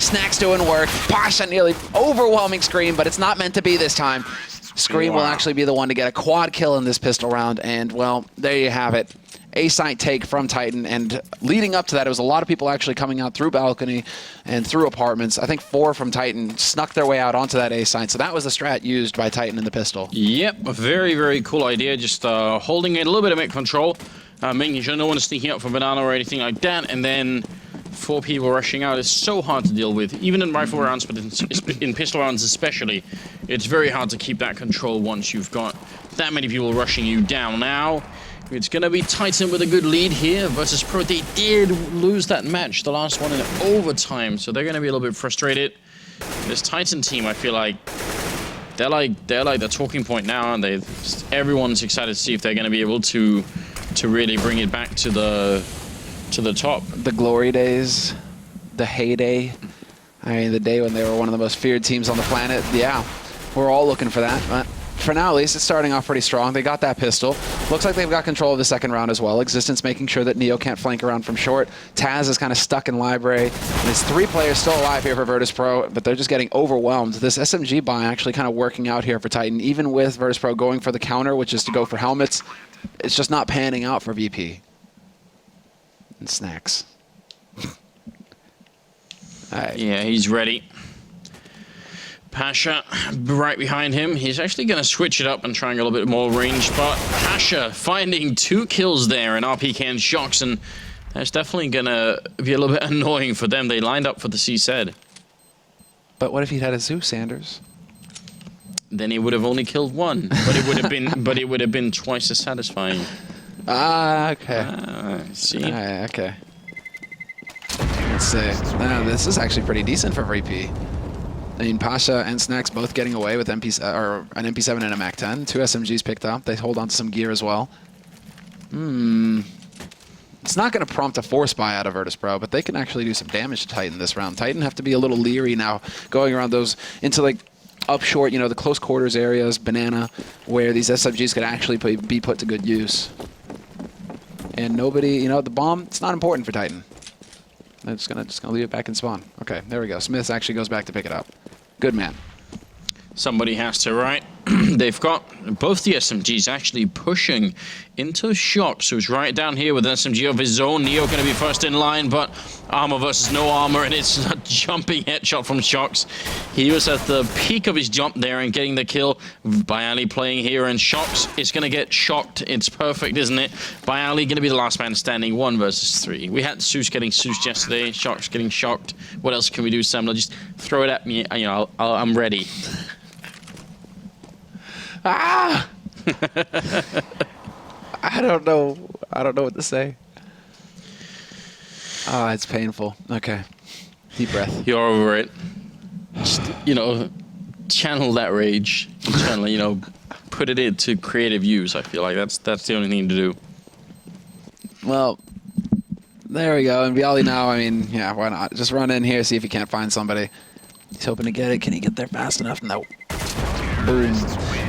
Snacks doing work. Pasha nearly overwhelming Scream, but it's not meant to be this time. Scream will actually be the one to get a quad kill in this pistol round, and, well, there you have it. A-site take from Titan, and leading up to that, it was a lot of people actually coming out through balcony and through apartments. I think 4 from Titan snuck their way out onto that A-site, so that was the strat used by Titan in the pistol. Yep, a very, very cool idea, just holding it a little bit of mid control, making sure no one is sneaking up for banana or anything like that, and then 4 people rushing out is so hard to deal with, even in rifle rounds, but in pistol rounds especially. It's very hard to keep that control once you've got that many people rushing you down. Now, it's going to be Titan with a good lead here. Virtus.pro, they did lose that match, the last one in overtime, so they're going to be a little bit frustrated. This Titan team, I feel like, they're like the talking point now, and everyone's excited to see if they're going to be able to really bring it back to the top. The glory days, the heyday. I mean, the day when they were one of the most feared teams on the planet. Yeah, we're all looking for that. But for now, at least, it's starting off pretty strong. They got that pistol. Looks like they've got control of the second round as well. Existence making sure that Neo can't flank around from short. Taz is kind of stuck in library. And there's 3 players still alive here for Virtus.pro, but they're just getting overwhelmed. This SMG buy actually kind of working out here for Titan, even with Virtus.pro going for the counter, which is to go for helmets. It's just not panning out for VP. And Snacks. Right. Yeah, he's ready. Pasha right behind him. He's actually going to switch it up and try and get a little bit more range, but Pasha finding 2 kills there in RPK and Shocks, and that's definitely going to be a little bit annoying for them. They lined up for the C-Sed. But what if he'd had a Zeus, Sanders? Then he would have only killed 1, but it would have been twice as satisfying. Ah, okay. See? Okay. Let's see. This is actually pretty decent for VP. I mean, Pasha and Snacks both getting away with an MP7 and a MAC-10. 2 SMGs picked up. They hold on to some gear as well. It's not going to prompt a force buy out of Virtus.pro, but they can actually do some damage to Titan this round. Titan have to be a little leery now, going around those into like up short, you know, the close quarters areas, banana, where these SMGs could actually be put to good use. And nobody, you know, the bomb, it's not important for Titan. They're just gonna leave it back in spawn. Okay, there we go. Smith actually goes back to pick it up. Good man. Somebody has to, right? They've got both the SMGs actually pushing into Shocks, who's right down here with an SMG of his own. Neo going to be first in line, but armor versus no armor, and it's a jumping headshot from Shocks. He was at the peak of his jump there and getting the kill. Bayali playing here, and Shocks is going to get shocked. It's perfect, isn't it? Bayali going to be the last man standing, 1 versus 3. We had Zeus getting Zeus yesterday, Shocks getting shocked. What else can we do, Sam? Just throw it at me. You know, I'm ready. Ah! I don't know what to say. Ah, it's painful. Okay. Deep breath. You're over it. Just, you know, channel that rage. Channel, you know, put it into creative use. I feel like that's the only thing to do. Well, there we go. And Viali now, I mean, yeah, why not? Just run in here, see if you can't find somebody. He's hoping to get it. Can he get there fast enough? No. Boom.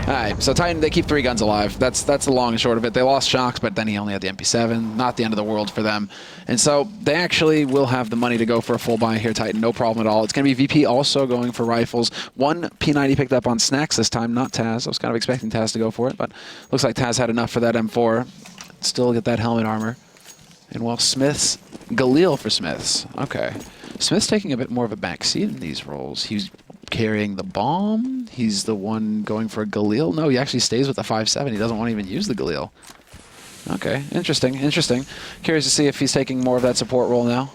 All right, so Titan, they keep 3 guns alive. That's the long and short of it. They lost Shocks, but then he only had the MP7. Not the end of the world for them. And so they actually will have the money to go for a full buy here, Titan. No problem at all. It's going to be VP also going for rifles. 1 P90 picked up on Snacks this time, not Taz. I was kind of expecting Taz to go for it, but looks like Taz had enough for that M4. Still get that helmet armor. And well, Smith's Galil for Smiths. Okay. Smith's taking a bit more of a backseat in these roles. He's carrying the bomb. He's the one going for a Galil. No, he actually stays with the 5.7. He doesn't want to even use the Galil. Okay, interesting, interesting. Curious to see if he's taking more of that support role now.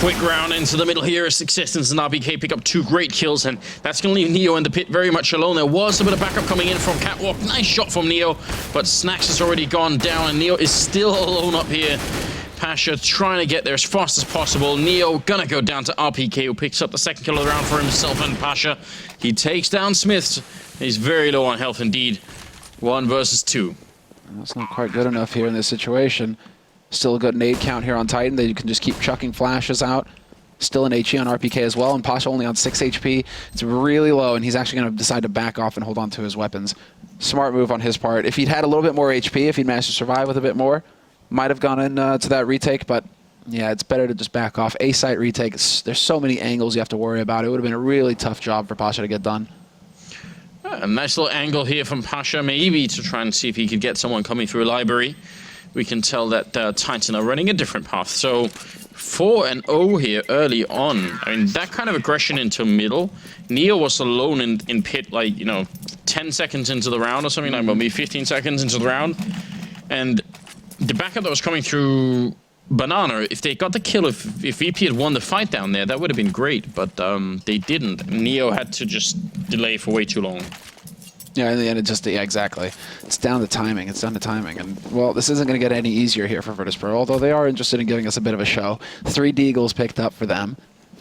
Quick round into the middle here as Existence and RBK pick up 2 great kills, and that's going to leave Neo in the pit very much alone. There was a bit of backup coming in from Catwalk. Nice shot from Neo, but Snacks has already gone down, and Neo is still alone up here. Pasha trying to get there as fast as possible. Neo gonna go down to RPK, who picks up the 2nd kill of the round for himself and Pasha. He takes down Smiths. He's very low on health indeed. 1 versus 2. That's not quite good enough here in this situation. Still a good nade count here on Titan. They can just keep chucking flashes out. Still an HE on RPK as well, and Pasha only on 6 HP. It's really low, and he's actually going to decide to back off and hold on to his weapons. Smart move on his part. If he'd had a little bit more HP, if he'd managed to survive with a bit more, might have gone in to that retake, but Yeah, it's better to just back off. A-site retake, there's so many angles you have to worry about. It would have been a really tough job for Pasha to get done. A nice little angle here from Pasha, maybe to try and see if he could get someone coming through a library. We can tell that Titan are running a different path. So 4-0 here early on. I mean, that kind of aggression into middle. Neo was alone in pit, like, you know, 10 seconds into the round or something, like maybe 15 seconds into the round. And the backup that was coming through Banana, if they got the kill, if VP had won the fight down there, that would have been great, but they didn't. Neo had to just delay for way too long. Yeah, in the end, it just, yeah, exactly. It's down to timing. It's down to timing. And, well, this isn't going to get any easier here for Virtus.pro, although they are interested in giving us a bit of a show. 3 Deagles picked up for them.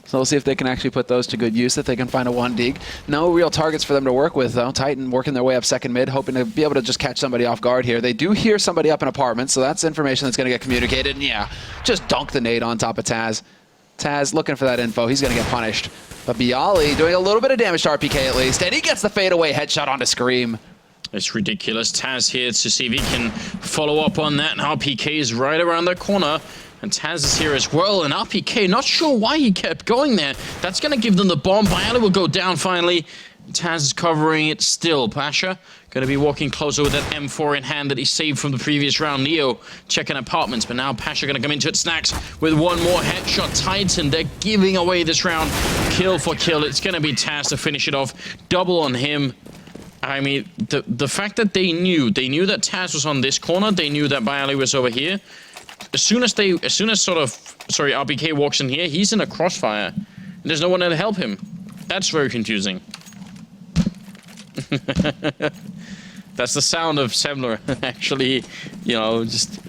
So we'll see if they can actually put those to good use, if they can find a 1 Deag. No real targets for them to work with, though. Titan working their way up second mid, hoping to be able to just catch somebody off guard here. They do hear somebody up in apartments, so that's information that's going to get communicated. And, yeah, just dunk the nade on top of Taz. Taz looking for that info. He's going to get punished. But Bialy doing a little bit of damage to RPK at least, and he gets the fadeaway headshot onto Scream. It's ridiculous. Taz here to see if he can follow up on that, and RPK is right around the corner. And Taz is here as well, and RPK, not sure why he kept going there. That's going to give them the bomb. Bialy will go down finally. Taz is covering it still. Pasha going to be walking closer with that M4 in hand that he saved from the previous round. Neo checking apartments, but now Pasha going to come into it. Snacks with one more headshot. Titan, they're giving away this round. Kill for kill. It's going to be Taz to finish it off. Double on him. I mean, the fact that they knew that Taz was on this corner, they knew that Bialy was over here. As soon as RPK walks in here, he's in a crossfire. And there's no one there to help him. That's very confusing. That's the sound of Semler actually, you know, just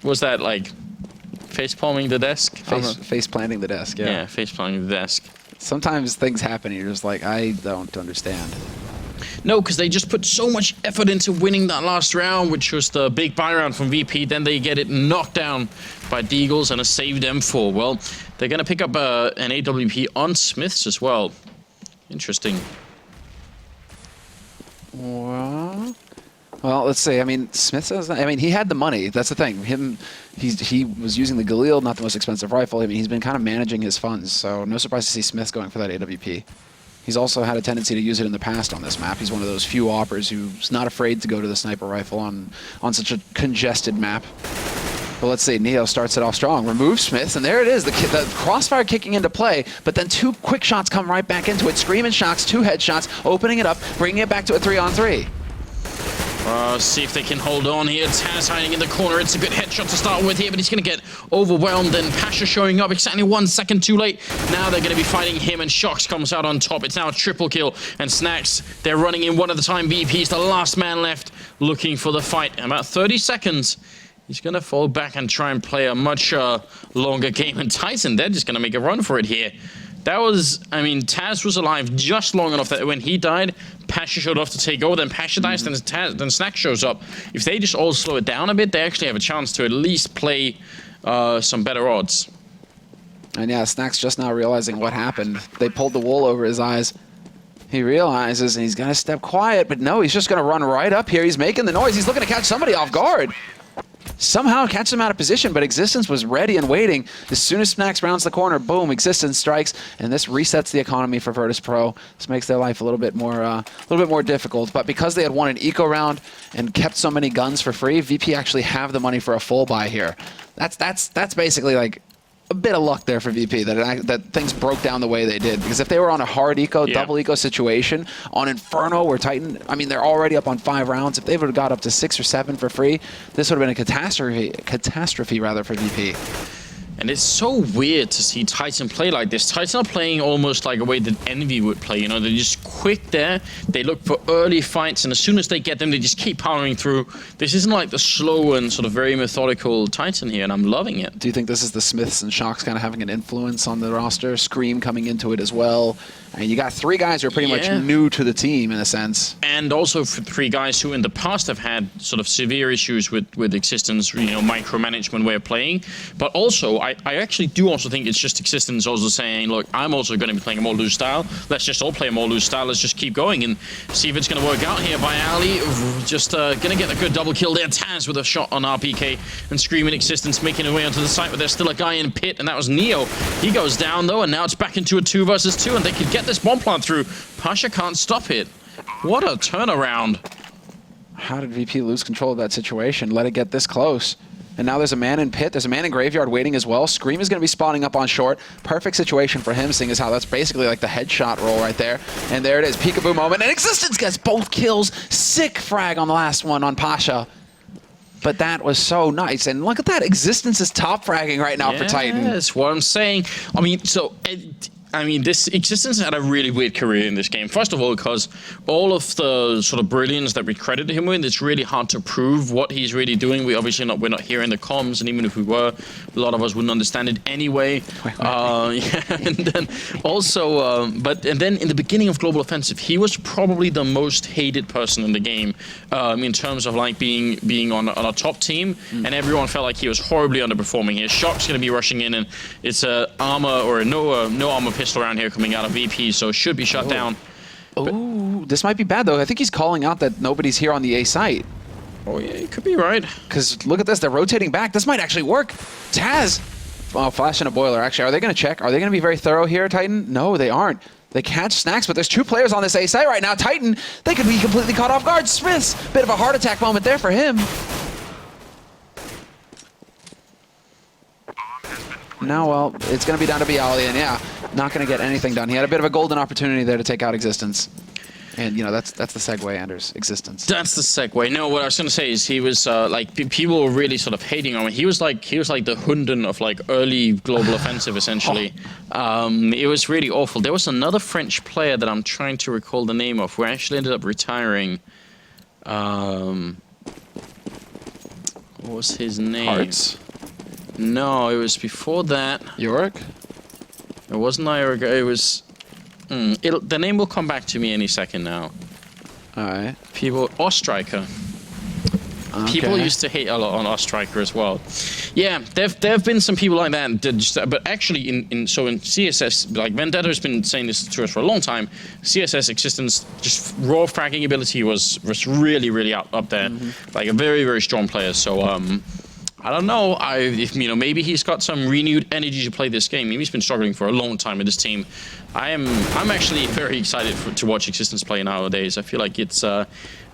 was that like face palming the desk? Face planting the desk, yeah. Yeah, face planting the desk. Sometimes things happen and you're just like, I don't understand. No, because they just put so much effort into winning that last round, which was the big buy round from VP. Then they get it knocked down by Deagles and a saved M4. Well, they're going to pick up an AWP on Smiths as well. Interesting. Well, let's see. I mean, Smith says, I mean, he had the money. That's the thing. He was using the Galil, not the most expensive rifle. I mean, he's been kind of managing his funds, so no surprise to see Smith going for that AWP. He's also had a tendency to use it in the past on this map. He's one of those few oppers who's not afraid to go to the sniper rifle on such a congested map. But let's see, Neo starts it off strong, removes Smith, and there it is, the crossfire kicking into play, but then 2 quick shots come right back into it. Scream and Shocks, 2 headshots, opening it up, bringing it back to a 3-on-3. See if they can hold on here. Taz hiding in the corner. It's a good headshot to start with here, but he's going to get overwhelmed. And Pasha showing up exactly 1 second too late. Now they're going to be fighting him, and Shocks comes out on top. It's now a triple kill. And Snacks, they're running in one at a time. VP's the last man left looking for the fight. In about 30 seconds, he's going to fall back and try and play a much longer game. And Tyson, they're just going to make a run for it here. That was, I mean, Taz was alive just long enough that when he died, Pasha showed off to take over. Then Pasha dies, then Snack shows up. If they just all slow it down a bit, they actually have a chance to at least play some better odds. And yeah, Snack's just now realizing what happened. They pulled the wool over his eyes. He realizes, and he's going to step quiet, but no, he's just going to run right up here. He's making the noise. He's looking to catch somebody off guard. Somehow catch him out of position, but Existence was ready and waiting. As soon as Snacks rounds the corner, boom, Existence strikes, and this resets the economy for Virtus.pro. This makes their life a little bit more difficult. But because they had won an eco round and kept so many guns for free, VP actually have the money for a full buy here. That's basically like a bit of luck there for VP that things broke down the way they did. Because if they were on a hard eco, double eco situation on Inferno where Titan, I mean, they're already up on 5 rounds. If they would have got up to 6 or 7 for free, this would have been a catastrophe rather for VP. And it's so weird to see Titan play like this. Titan are playing almost like a way that Envy would play. You know, they're just quick there. They look for early fights, and as soon as they get them, they just keep powering through. This isn't like the slow and sort of very methodical Titan here, and I'm loving it. Do you think this is the Smiths and Shocks kind of having an influence on the roster? Scream coming into it as well. And you got 3 guys who are pretty much new to the team in a sense. And also for 3 guys who in the past have had sort of severe issues with Existence, you know, micromanagement way of playing. But also, I actually do also think it's just Existence also saying, look, I'm also going to be playing a more loose style. Let's just all play a more loose style. Let's just keep going and see if it's going to work out here by Ali. Just going to get a good double kill there. Taz with a shot on RPK and Screaming Existence making their way onto the site, but there's still a guy in pit, and that was Neo. He goes down though, and now it's back into a 2 versus 2, and they could get this bomb plant through. Pasha can't stop it. What a turnaround. How did VP lose control of that situation? Let it get this close. And now there's a man in pit. There's a man in graveyard waiting as well. Scream is going to be spawning up on short. Perfect situation for him, seeing as how that's basically like the headshot roll right there. And there it is, peekaboo moment. And Existence gets both kills. Sick frag on the last one on Pasha. But that was so nice. And look at that. Existence is top fragging right now for Titan. That's what I'm saying. I mean, this Existence had a really weird career in this game. First of all, because all of the sort of brilliance that we credited him with, it's really hard to prove what he's really doing. We're not hearing the comms, and even if we were, a lot of us wouldn't understand it anyway. And then also, and then in the beginning of Global Offensive, he was probably the most hated person in the game in terms of like being on a top team, and everyone felt like he was horribly underperforming here. Shock's going to be rushing in, and it's a armor or a no armor pistol around here coming out of VP, so should be shut down. Oh, this might be bad though. I think he's calling out that nobody's here on the A site. Oh yeah, you could be right. Because look at this, they're rotating back. This might actually work. Taz, oh, flashing a boiler. Actually, are they going to check? Are they going to be very thorough here, Titan? No, they aren't. They catch Snacks, but there's 2 players on this A site right now. Titan, they could be completely caught off guard. Smiths, bit of a heart attack moment there for him. Now, well, it's going to be down to Bialy, and yeah, not going to get anything done. He had a bit of a golden opportunity there to take out Existence. And, you know, that's the segue, Anders. Existence. That's the segue. No, what I was going to say is he was, like, people were really sort of hating on him. He was like the Hunden of, like, early Global Offensive, essentially. It was really awful. There was another French player that I'm trying to recall the name of, who actually ended up retiring. What was his name? Hearts? No, it was before that. Yorick? It wasn't Yorick. It was... the name will come back to me any second now. Alright. Ostriker. Okay. People used to hate a lot on Ostriker as well. Yeah, there have been some people like that. But actually, in CSS, like Vendetta has been saying this to us for a long time. CSS Existence, just raw fragging ability was really, really up there. Like a very, very strong player. So I don't know. Maybe he's got some renewed energy to play this game. Maybe he's been struggling for a long time with this team. I'm actually very excited to watch Existence play nowadays. I feel like it's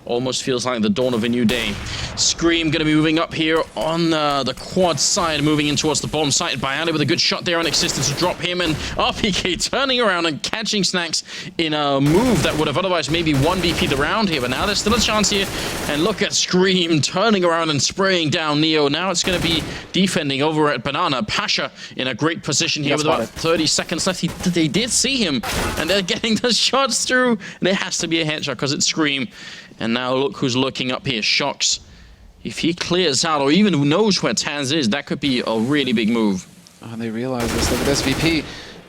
almost feels like the dawn of a new day. Scream gonna be moving up here on the quad side, moving in towards the bomb site. Bialy with a good shot there on Existence to drop him, and RPK turning around and catching Snacks in a move that would have otherwise maybe 1BP the round here, but now there's still a chance here. And look at Scream turning around and spraying down Neo. Now it's gonna be defending over at Banana. Pasha in a great position here with about 30 seconds left. They did see him, and they're getting the shots through. There has to be a headshot because it's Scream. And now look who's looking up here. Shocks. If he clears out or even knows where Taz is, that could be a really big move. Oh, they realize this. Look at this VP.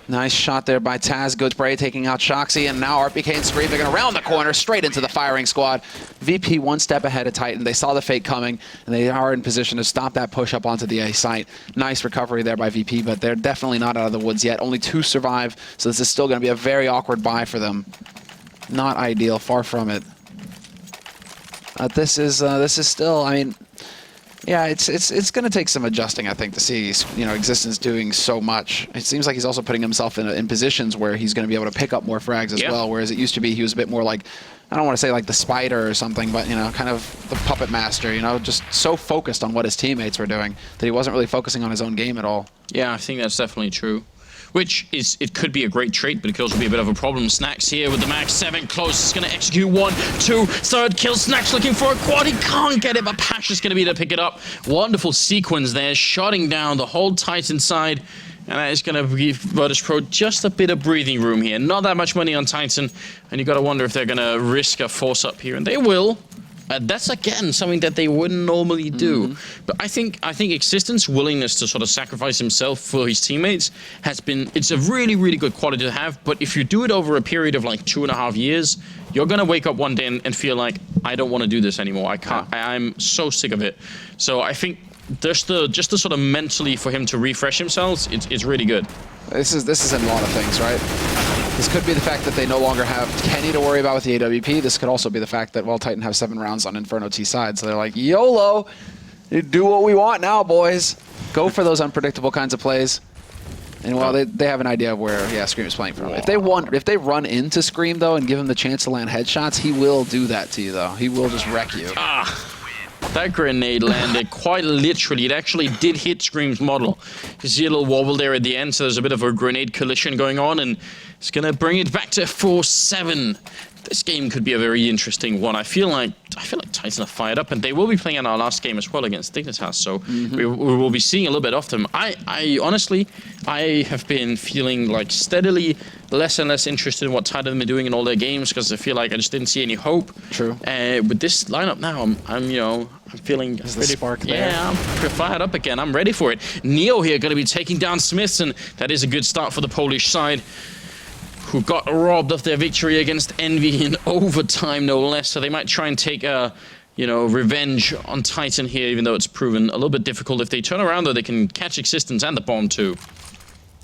Nice shot there by Taz. Good spray taking out Shoxy. And now RPK and Scream, they're going to round the corner straight into the firing squad. VP 1 step ahead of Titan. They saw the fake coming, and they are in position to stop that push up onto the A site. Nice recovery there by VP, but they're definitely not out of the woods yet. Only 2 survive, so this is still going to be a very awkward buy for them. Not ideal. Far from it. This is still, I mean, yeah, it's going to take some adjusting, I think, to see, you know, Existence doing so much. It seems like he's also putting himself in positions where he's going to be able to pick up more frags as well, whereas it used to be he was a bit more like, I don't want to say like the spider or something, but, you know, kind of the puppet master, you know, just so focused on what his teammates were doing that he wasn't really focusing on his own game at all. Yeah, I think that's definitely true. Which is, it could be a great trait, but it could also be a bit of a problem. Snacks here with the max 7 close. He's going to execute 1, 2, third kill. Snacks looking for a quad. He can't get it, but Pasha's going to be able to pick it up. Wonderful sequence there, shutting down the whole Titan side. And that is going to give Virtus.pro just a bit of breathing room here. Not that much money on Titan, and you got to wonder if they're going to risk a force up here, and they will. That's again something that they wouldn't normally do. But I think Existence's willingness to sort of sacrifice himself for his teammates it's a really, really good quality to have. But if you do it over a period of like 2.5 years, you're gonna wake up one day and feel like, I don't want to do this anymore. I can't. I'm so sick of it. So I think just the sort of mentally for him to refresh himself, it's really good. This is in a lot of things, right? This could be the fact that they no longer have Kenny to worry about with the AWP. This could also be the fact that, well, Titan have 7 rounds on Inferno T side, so they're like, YOLO! Do what we want now, boys. Go for those unpredictable kinds of plays. And, well, they have an idea of where, Scream is playing from. If they run into Scream, though, and give him the chance to land headshots, he will do that to you, though. He will just wreck you. That grenade landed quite literally. It actually did hit Scream's model. You see a little wobble there at the end, so there's a bit of a grenade collision going on, and it's going to bring it back to 4-7. This game could be a very interesting one. I feel like Titan are fired up, and they will be playing in our last game as well against Dignitas, so we will be seeing a little bit of them. I honestly have been feeling like steadily less and less interested in what Titan have been doing in all their games, because I feel like I just didn't see any hope. True. With this lineup now, I'm feeling There's the spark there. Yeah, I'm fired up again. I'm ready for it. Neo here going to be taking down Smiths, and that is a good start for the Polish side, who got robbed of their victory against Envy in overtime, no less. So they might try and take revenge on Titan here, even though it's proven a little bit difficult. If they turn around, though, they can catch Existence and the bomb too.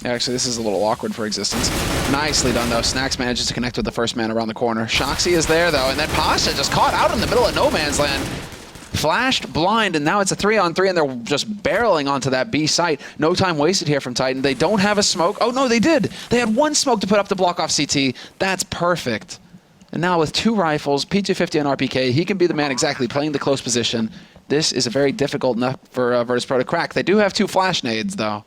Yeah, actually, this is a little awkward for Existence. Nicely done, though. Snacks manages to connect with the first man around the corner. Shoxy is there, though, and then Pasha just caught out in the middle of no man's land. Flashed blind, and now it's a 3-on-3, and they're just barreling onto that B site. No time wasted here from Titan. They don't have a smoke. Oh, no, they did. They had 1 smoke to put up to block off CT. That's perfect. And now with 2 rifles, P250 and RPK, he can be the man exactly playing the close position. This is a very difficult enough for Virtus.pro to crack. They do have 2 flash nades, though.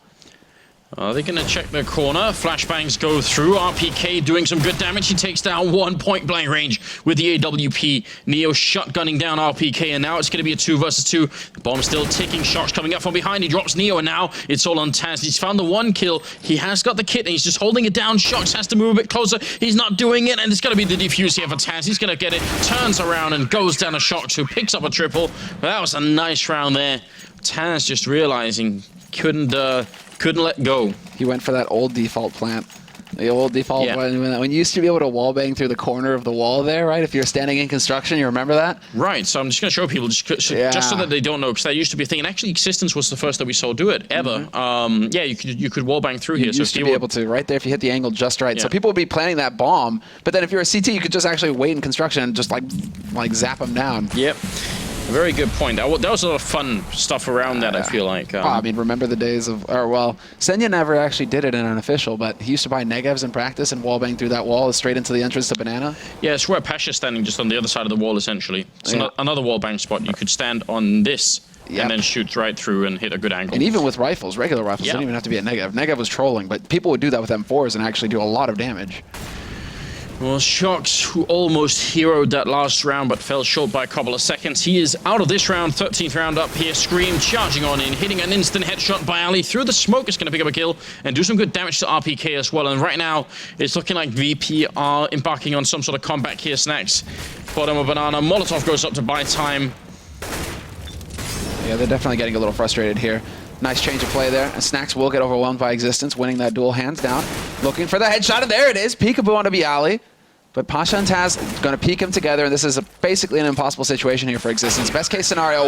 They're going to check their corner. Flashbangs go through. RPK doing some good damage. He takes down 1 point-blank range with the AWP. Neo shotgunning down RPK, and now it's going to be a 2 versus 2. The bomb's still ticking. Shots coming up from behind. He drops Neo, and now it's all on Taz. He's found the 1 kill. He has got the kit, and he's just holding it down. Shox has to move a bit closer. He's not doing it, and it's going to be the defuse here for Taz. He's going to get it, turns around, and goes down to Shox, who picks up a triple. That was a nice round there. Taz just realizing couldn't let go. He went for that old default plant. The old default when you used to be able to wallbang through the corner of the wall there, right? If you're standing in construction, you remember that? Right, so I'm just going to show people, just so that they don't know, because that used to be a thing. And actually, Existence was the first that we saw do it, ever. Yeah, you could wallbang through here. You used to be able to, right there, if you hit the angle just right. Yeah. So people would be planning that bomb, but then if you're a CT, you could just actually wait in construction and just like zap them down. Yep. Very good point. That was a lot of fun stuff around that, I feel like. I mean, remember the days of, Senya never actually did it in an official, but he used to buy negatives in practice and wallbang through that wall straight into the entrance to Banana. Yeah, it's where Pasha's standing, just on the other side of the wall, essentially. It's another wallbang spot. You could stand on this and then shoot right through and hit a good angle. And even with rifles, regular rifles, didn't even have to be a negative. Negative was trolling, but people would do that with M4s and actually do a lot of damage. Well, Shox, who almost heroed that last round but fell short by a couple of seconds. He is out of this round, 13th round up here. Scream charging on in, hitting an instant headshot by Ali. Through the smoke, is going to pick up a kill and do some good damage to RPK as well. And right now, it's looking like VP are embarking on some sort of comeback here. Snacks, bottom of Banana. Molotov goes up to buy time. Yeah, they're definitely getting a little frustrated here. Nice change of play there. And Snacks will get overwhelmed by Existence, winning that duel hands down. Looking for the headshot, and there it is. Peekaboo on to be Ali. But Pasha and Taz going to peek him together, and this is basically an impossible situation here for Existence. Best case scenario,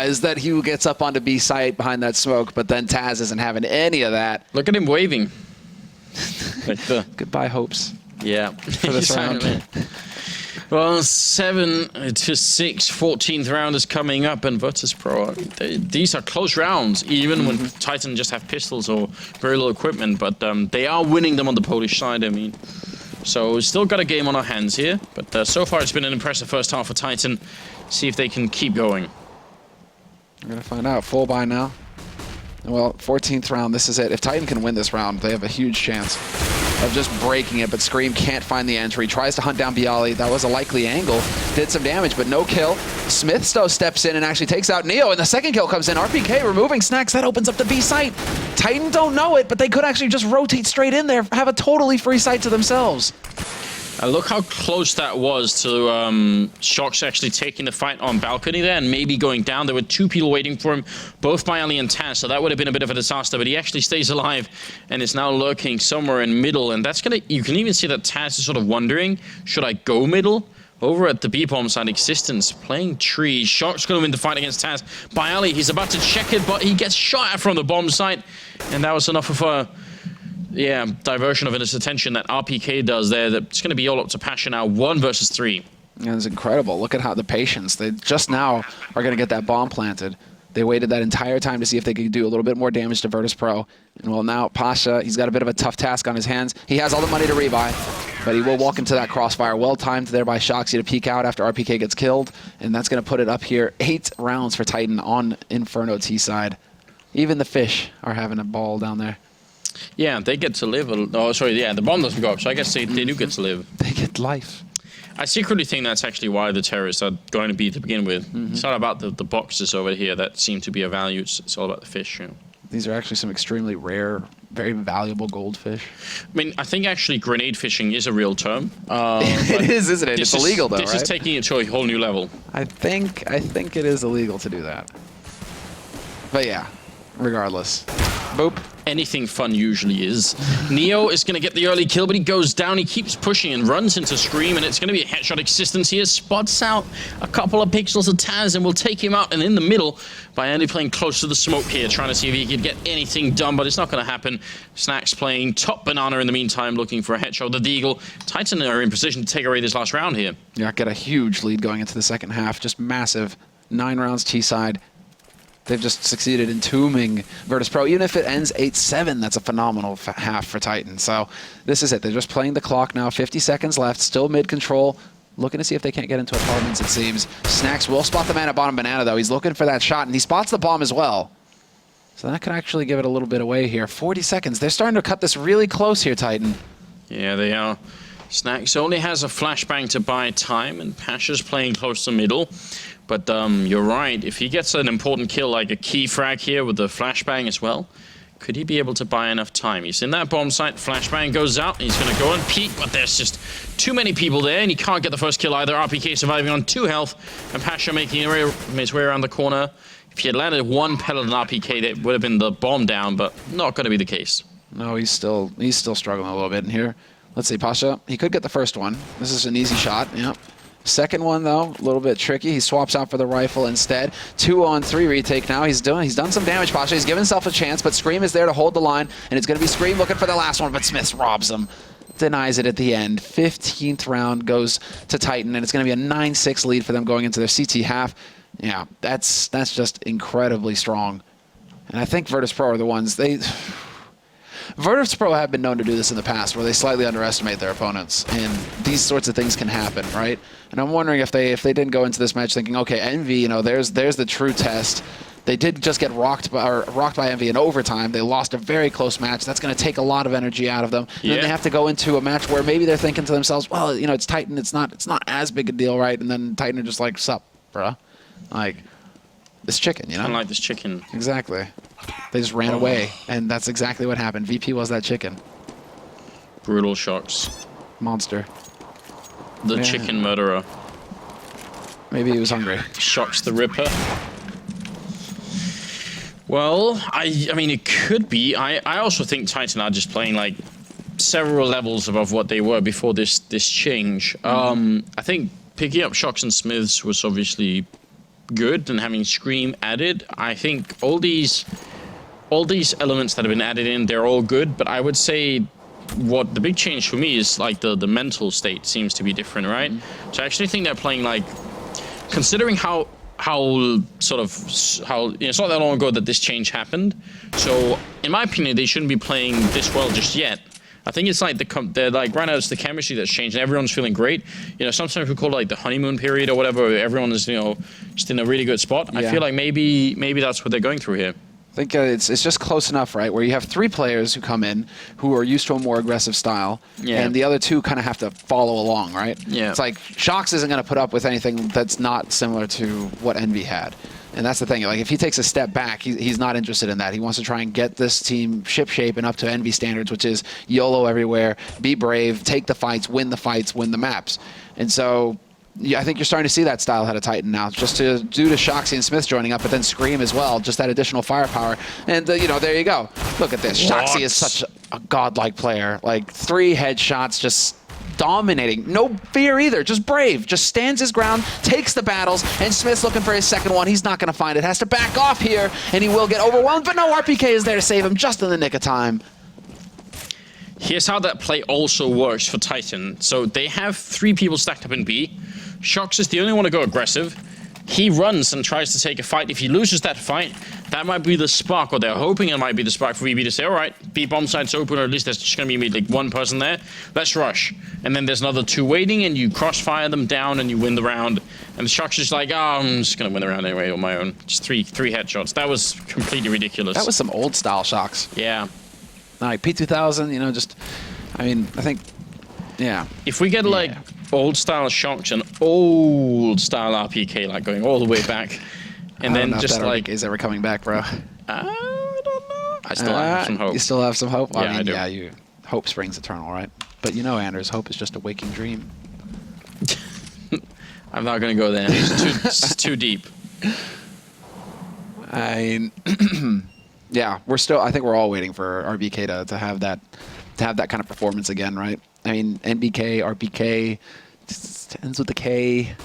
is that he gets up onto B site behind that smoke, but then Taz isn't having any of that. Look at him waving. Like goodbye hopes. Yeah. For this round. Well, 7-6, 14th round is coming up, and Virtus.pro, these are close rounds, even when Titan just have pistols or very little equipment, but they are winning them on the Polish side, I mean. So we've still got a game on our hands here, but so far it's been an impressive first half for Titan. See if they can keep going. We're going to find out. Full buy now. Well, 14th round, this is it. If Titan can win this round, they have a huge chance of just breaking it, but Scream can't find the entry. Tries to hunt down Bialy. That was a likely angle. Did some damage, but no kill. Smith though steps in and actually takes out Neo, and the second kill comes in. RPK removing Snacks. That opens up the B site. Titan don't know it, but they could actually just rotate straight in there, have a totally free site to themselves. Look how close that was to Shox actually taking the fight on balcony there and maybe going down. There were 2 people waiting for him, both Miley and Taz, so that would have been a bit of a disaster, but he actually stays alive and is now lurking somewhere in middle, and that's gonna, you can even see that Taz is sort of wondering, should I go middle? Over at the B-bomb side, Existence playing trees. Shox gonna win the fight against Taz. Bialy, he's about to check it, but he gets shot at from the bomb site, and that was enough of a diversion of his attention that RPK does there. That's going to be all up to Pasha now, 1 versus 3. Yeah, it's incredible. Look at how the patience. They just now are going to get that bomb planted. They waited that entire time to see if they could do a little bit more damage to Virtus.pro. And well, now Pasha, he's got a bit of a tough task on his hands. He has all the money to rebuy, but he will walk into that crossfire. Well timed there by Shoxy to peek out after RPK gets killed. And that's going to put it up here. 8 rounds for Titan on Inferno T side. Even the fish are having a ball down there. Yeah, they get to live. Oh, sorry, yeah, the bomb doesn't go up, so I guess they do get to live. They get life. I secretly think that's actually why the terrorists are going to be to begin with. It's not about the boxes over here that seem to be of value. It's all about the fish. You know. These are actually some extremely rare, very valuable goldfish. I mean, I think actually grenade fishing is a real term. It is, isn't it? It's illegal, though, This is taking it to a whole new level. I think it is illegal to do that. But yeah, regardless. Boop. Anything fun usually is. Neo is going to get the early kill, but he goes down. He keeps pushing and runs into Scream, and it's going to be a headshot Existence here. Spots out a couple of pixels of Taz and will take him out. And in the middle, by Andy playing close to the smoke here, trying to see if he could get anything done, but it's not going to happen. Snacks playing top banana in the meantime, looking for a headshot with the Deagle. Titan are in position to take away this last round here. Yeah, get a huge lead going into the second half. Just massive. 9 rounds T-side. They've just succeeded in tombing Virtus.pro. Even if it ends 8-7, that's a phenomenal half for Titan. So this is it. They're just playing the clock now. 50 seconds left. Still mid-control. Looking to see if they can't get into apartments, it seems. Snacks will spot the man at bottom banana, though. He's looking for that shot, and he spots the bomb as well. So that could actually give it a little bit away here. 40 seconds. They're starting to cut this really close here, Titan. Yeah, they are. Snacks only has a flashbang to buy time, and Pasha's playing close to middle. But you're right, if he gets an important kill like a key frag here with the flashbang as well, could he be able to buy enough time? He's in that bomb site, flashbang goes out, he's going to go and peek, but there's just too many people there, and he can't get the first kill either. RPK surviving on 2 health, and Pasha making his way around the corner. If he had landed 1 pellet on RPK, that would have been the bomb down, but not going to be the case. No, he's still struggling a little bit in here. Let's see, Pasha, he could get the first one. This is an easy shot, yep. Second one, though, a little bit tricky. He swaps out for the rifle instead. 2-on-3 retake now. He's done some damage, Pasha. He's given himself a chance, but Scream is there to hold the line, and it's going to be Scream looking for the last one, but Smith robs him. Denies it at the end. 15th round goes to Titan, and it's going to be a 9-6 lead for them going into their CT half. Yeah, that's just incredibly strong. And I think Virtus.pro are the ones, Virtus.pro have been known to do this in the past, where they slightly underestimate their opponents, and these sorts of things can happen, right? And I'm wondering if they didn't go into this match thinking, okay, Envy, you know, there's the true test. They did just get rocked by Envy in overtime. They lost a very close match. That's going to take a lot of energy out of them. And then they have to go into a match where maybe they're thinking to themselves, well, you know, it's Titan. It's not as big a deal, right? And then Titan are just like, sup, bruh? Like, this chicken, you know? Unlike this chicken. Exactly. They just ran away, and that's exactly what happened. VP was that chicken. Brutal Shox. Monster. The chicken murderer. Maybe he was hungry. Shox the Ripper. Well, I mean, it could be. I also think Titan are just playing like several levels above what they were before this change. I think picking up Shox and Smiths was obviously good, and having Scream added. I think all these elements that have been added in, they're all good, but I would say what the big change for me is like the mental state seems to be different, right? So I actually think they're playing like, considering how it's not that long ago that this change happened. So in my opinion, they shouldn't be playing this well just yet. I think it's like they're like right now it's the chemistry that's changed and everyone's feeling great. You know, sometimes we call it like the honeymoon period or whatever. Everyone is, you know, just in a really good spot. Yeah. I feel like maybe that's what they're going through here. I think it's just close enough, right? Where you have 3 players who come in who are used to a more aggressive style, and the other 2 kind of have to follow along, right? Yeah. It's like Shox isn't going to put up with anything that's not similar to what Envy had. And that's the thing. Like, if he takes a step back, he's not interested in that. He wants to try and get this team ship-shape and up to Envy standards, which is YOLO everywhere, be brave, take the fights, win the maps. And so, yeah, I think you're starting to see that style out of Titan now, just due to Shoxy and Smith joining up, but then Scream as well, just that additional firepower. And, you know, there you go. Look at this. What? Shoxy is such a godlike player. Like, 3 headshots, just dominating. No fear either. Just brave. Just stands his ground, takes the battles, and Smith's looking for his second one. He's not going to find it. Has to back off here, and he will get overwhelmed, but no, RPK is there to save him just in the nick of time. Here's how that play also works for Titan. So they have 3 people stacked up in B. Shox is the only one to go aggressive. He runs and tries to take a fight. If he loses that fight, that might be the spark, or they're hoping it might be the spark for VB to say, all right, B bomb site's open, or at least there's just going to be like 1 person there. Let's rush. And then there's another 2 waiting, and you crossfire them down, and you win the round. And Shox is like, oh, I'm just going to win the round anyway on my own. Just three headshots. That was completely ridiculous. That was some old style Shox. Yeah. Like P2000, you know, just, I mean, I think, yeah. If we get like old style Shox and old style RPK, like going all the way back, and then just like, is ever coming back, bro? I don't know. I still have some hope. You still have some hope? Yeah, I mean, I do. Yeah, hope springs eternal, right? But you know, Anders, hope is just a waking dream. I'm not gonna go there. It's too deep. Yeah, I think we're all waiting for RBK to have that kind of performance again, right? I mean, NBK, RBK, it ends with a K.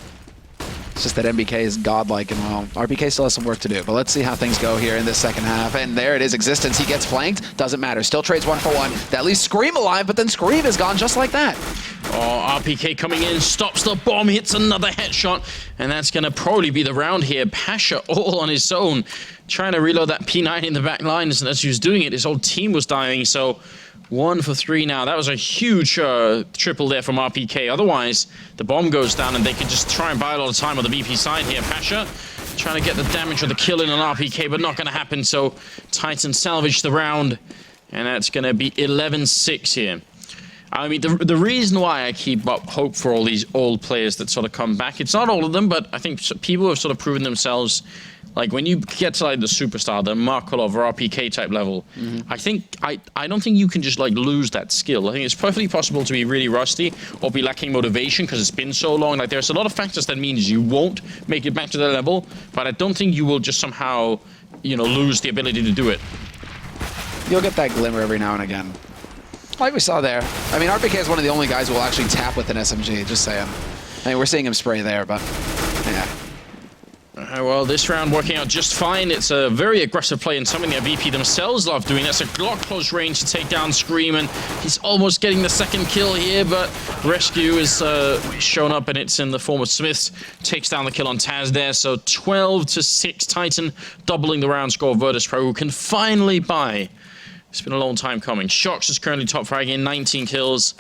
It's just that MBK is godlike, and well, RBK still has some work to do. But let's see how things go here in this second half. And there it is, Existence. He gets flanked. Doesn't matter. Still trades 1 for 1. That leaves Scream alive, but then Scream is gone just like that. Oh, RPK coming in, stops the bomb, hits another headshot, and that's going to probably be the round here. Pasha all on his own, trying to reload that P9 in the back lines, and as he was doing it, his whole team was dying, so 1 for 3 now. That was a huge triple there from RPK. Otherwise, the bomb goes down, and they could just try and buy a lot of time on the VP side here. Pasha trying to get the damage or the kill in on RPK, but not going to happen, so Titan salvaged the round, and that's going to be 11-6 here. I mean, the reason why I keep up hope for all these old players that sort of come back, it's not all of them, but I think people have sort of proven themselves. Like, when you get to like the superstar, the Markolov or RPK type level, I don't think you can just like lose that skill. I think it's perfectly possible to be really rusty or be lacking motivation because it's been so long. Like, there's a lot of factors that means you won't make it back to that level, but I don't think you will just somehow, you know, lose the ability to do it. You'll get that glimmer every now and again. Like we saw there. I mean, RPK is one of the only guys who will actually tap with an SMG, just saying. I mean, we're seeing him spray there, but yeah. Well, this round working out just fine. It's a very aggressive play and something that VP themselves love doing. That's a Glock close range to take down Scream, and he's almost getting the second kill here, but Rescue is shown up, and it's in the form of Smith. Takes down the kill on Taz there, so 12-6 Titan, doubling the round score of Virtus.pro, who can finally buy. It's been a long time coming. Shox is currently top fragging, 19 kills.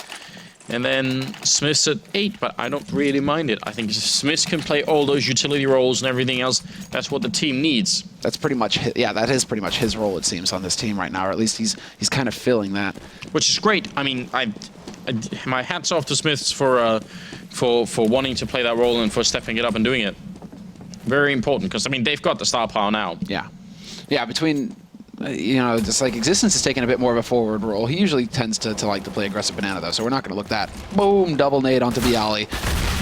And then Smith's at 8, but I don't really mind it. I think if Smith can play all those utility roles and everything else, that's what the team needs. That's pretty much, that is pretty much his role, it seems, on this team right now, or at least he's kind of filling that. Which is great. I mean, my hat's off to Smiths for wanting to play that role and for stepping it up and doing it. Very important, because, I mean, they've got the star power now. Yeah. Yeah, between... you know, just like Existence is taking a bit more of a forward role. He usually tends to like to play aggressive banana, though, so we're not going to look that. Boom, double nade onto Bialy.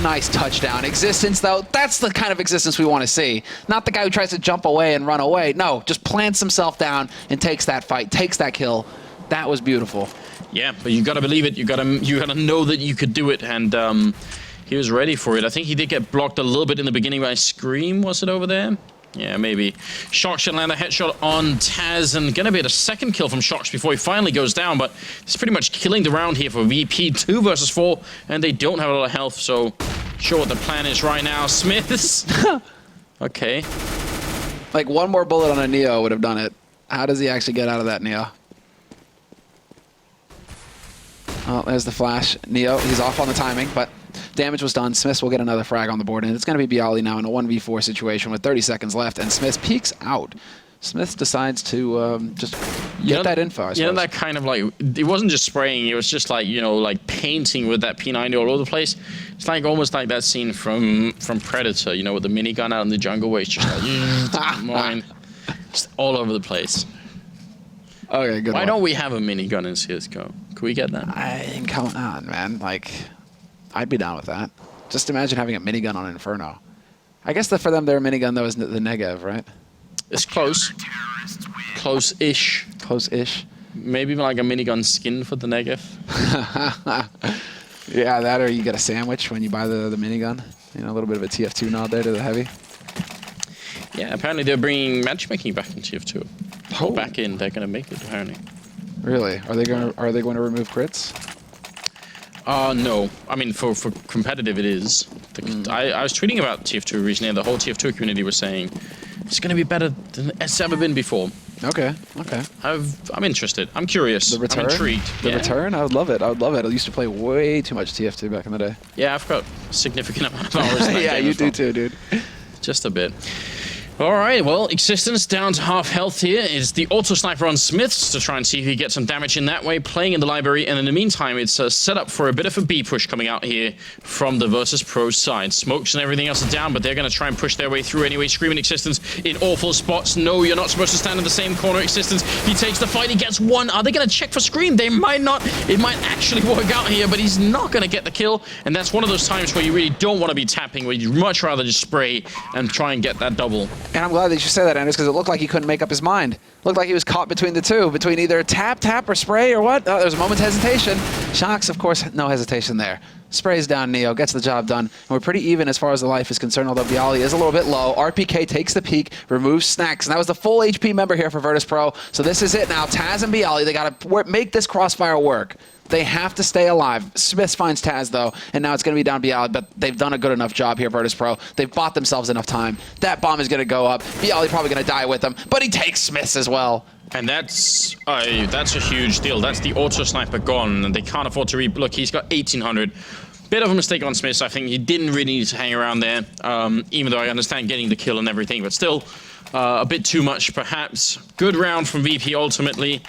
Nice touchdown. Existence, though, that's the kind of Existence we want to see. Not the guy who tries to jump away and run away. No, just plants himself down and takes that fight, takes that kill. That was beautiful. Yeah, but you got to believe it. You got to know that you could do it, and he was ready for it. I think he did get blocked a little bit in the beginning by Scream. Was it over there? Yeah, maybe. Shox should land a headshot on Taz, and gonna be the second kill from Shox before he finally goes down, but it's pretty much killing the round here for VP. 2 versus 4, and they don't have a lot of health, so sure what the plan is right now. Smiths. Okay. Like, one more bullet on a Neo would have done it. How does he actually get out of that, Neo? Oh, there's the flash. Neo, he's off on the timing, but damage was done. Smiths will get another frag on the board, and it's going to be Bialy now in a 1v4 situation with 30 seconds left, and Smiths peeks out. Smiths decides to just Get that info, I suppose. You know, that kind of like, it wasn't just spraying, it was just like, you know, like painting with that P90 all over the place. It's like almost like that scene from Predator, you know, with the minigun out in the jungle where it's just like, mine. Just all over the place. Okay, good Why one. don't we have a minigun in CSGO? Could we get that? Come on, man. Like, I'd be down with that. Just imagine having a minigun on Inferno. I guess for them, their minigun, though, is the Negev, right? It's close. Close-ish. Close-ish. Maybe like a minigun skin for the Negev. Yeah, that or you get a sandwich when you buy the minigun. You know, a little bit of a TF2 nod there to the heavy. Yeah, apparently they're bringing matchmaking back in TF2. Oh. Back in, they're going to make it, apparently. Really? Are they going to remove crits? No. I mean, for competitive, it is. I was tweeting about TF2 recently, and the whole TF2 community was saying it's going to be better than it's ever been before. Okay. Okay. I'm interested. I'm curious. The return? I'm intrigued. The return? I would love it. I would love it. I used to play way too much TF2 back in the day. Yeah, I've got a significant amount of hours in that yeah, game you as do well. too, dude. Just a bit. All right, well, Existence down to half health here. It's the auto sniper on Smiths to try and see if he gets some damage in that way, playing in the library. And in the meantime, it's set up for a bit of a B push coming out here from the Virtus.pro side. Smokes and everything else are down, but they're going to try and push their way through anyway. Screaming Existence in awful spots. No, you're not supposed to stand in the same corner. Existence, he takes the fight. He gets one. Are they going to check for Scream? They might not. It might actually work out here, but he's not going to get the kill. And that's one of those times where you really don't want to be tapping, where you'd much rather just spray and try and get that double. And I'm glad that you said that, Anders, because it looked like he couldn't make up his mind. Looked like he was caught between the two, between either tap, or spray, or what? There was a moment's hesitation. Shocks, of course, no hesitation there. Sprays down Neo, gets the job done. And we're pretty even as far as the life is concerned, although Bialy is a little bit low. RPK takes the peek, removes Snacks, and that was the full HP member here for Virtus.pro. So this is it now. Taz and Bialy, they got to make this crossfire work. They have to stay alive. Smith finds Taz, though, and now it's going to be down Bialy, but they've done a good enough job here, Virtus.pro. They've bought themselves enough time. That bomb is going to go up. Bialy probably going to die with them, but he takes Smiths as well. And that's a huge deal. That's the auto sniper gone, and they can't afford to look, he's got 1800. Bit of a mistake on Smiths. I think he didn't really need to hang around there, even though I understand getting the kill and everything, but still a bit too much, perhaps. Good round from VP ultimately.